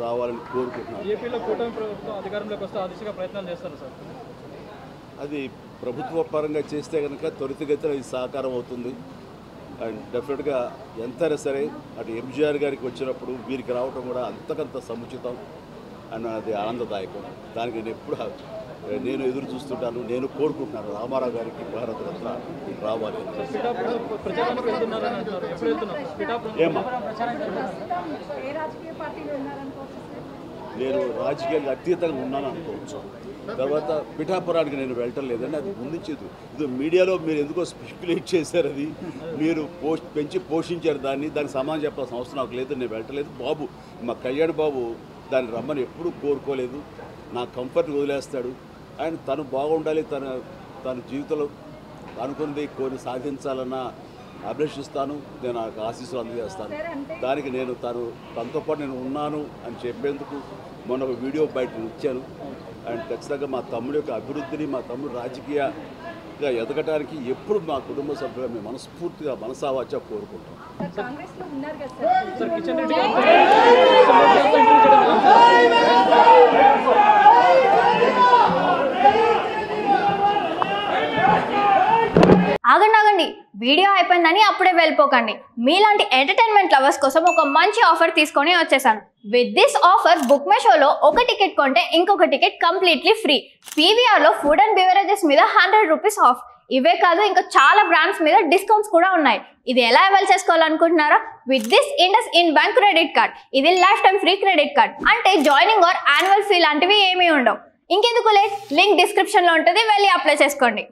రావాలని కోరుకుంటున్నాను. ఏపీలో కూటమి ప్రభుత్వం అధికారంలోకి వస్తే ఆ దిశగా ప్రయత్నాలు చేస్తారు సార్. అది ప్రభుత్వ పరంగా చేస్తే కనుక త్వరితగతిన ఇది సాకారం అవుతుంది. అండ్ డెఫినెట్గా ఎంతైనా సరే అటు ఎంజీఆర్ గారికి వచ్చినప్పుడు వీరికి రావటం కూడా అంతకంత సముచితం అండ్ అది ఆనందదాయకం. దానికి నేను ఎదురు చూస్తుంటాను, నేను కోరుకుంటున్నాను రామారావు గారికి భారతరత్న రావాలి. ఏమా నేను రాజకీయాలకు అతీతంగా ఉన్నాను అనుకోవచ్చు. తర్వాత పిఠాపురానికి నేను వెళ్ళటం లేదని అది ముందుంచేది. ఇది మీడియాలో మీరు ఎందుకో స్పెక్యులేట్ చేశారు, అది మీరు పెంచి పోషించారు దానికి సమాధానం చెప్పాల్సిన అవసరం నాకు లేదు. నేను వెళ్ళటలేదు. బాబు మా కళ్యాణ్ బాబు దాన్ని రమ్మని ఎప్పుడూ కోరుకోలేదు. నా కంఫర్ట్ వదిలేస్తాడు. అండ్ తను బాగుండాలి, తన జీవితంలో అనుకున్నది కొన్ని సాధించాలన్న అభిలషిస్తాను. నేను నాకు ఆశీస్సులు అందజేస్తాను. దానికి తనతో పాటు నేను ఉన్నాను అని చెప్పేందుకు మొన్న ఒక వీడియో బయట ఇచ్చాను. అండ్ ఖచ్చితంగా మా తమ్ముడి యొక్క అభివృద్ధిని, మా తమ్ముడు రాజకీయంగా ఎదగటానికి ఎప్పుడు మా కుటుంబ సభ్యులు మేము మనస్ఫూర్తిగా మనసావాచా కోరుకుంటాం. ఆగండి, వీడియో అయిపోయిందని అప్పుడే వెళ్ళిపోకండి. మీలాంటి ఎంటర్టైన్మెంట్ లవర్స్ కోసం ఒక మంచి ఆఫర్ తీసుకొని వచ్చేసాను. With this offer book my షోలో ఒక టికెట్ కొంటే ఇంకొక టికెట్ కంప్లీట్లీ ఫ్రీ. పీవీఆర్లో ఫుడ్ అండ్ బెవరేజెస్ మీద 100 రూపీస్ ఆఫ్. ఇవే కాదు, ఇంకా చాలా బ్రాండ్స్ మీద డిస్కౌంట్స్ కూడా ఉన్నాయి. ఇది ఎలా అవైల్ చేసుకోవాలనుకుంటున్నారా? With this IndusInd bank credit card. ఇది life time free credit card. అంటే జాయినింగ్ ఆర్ యాన్యువల్ ఫీ లాంటివి ఏమీ ఉండవు. ఇంకెందుకు లేట్, లింక్ డిస్క్రిప్షన్లో ఉంటుంది, వెళ్ళి అప్లై చేసుకోండి.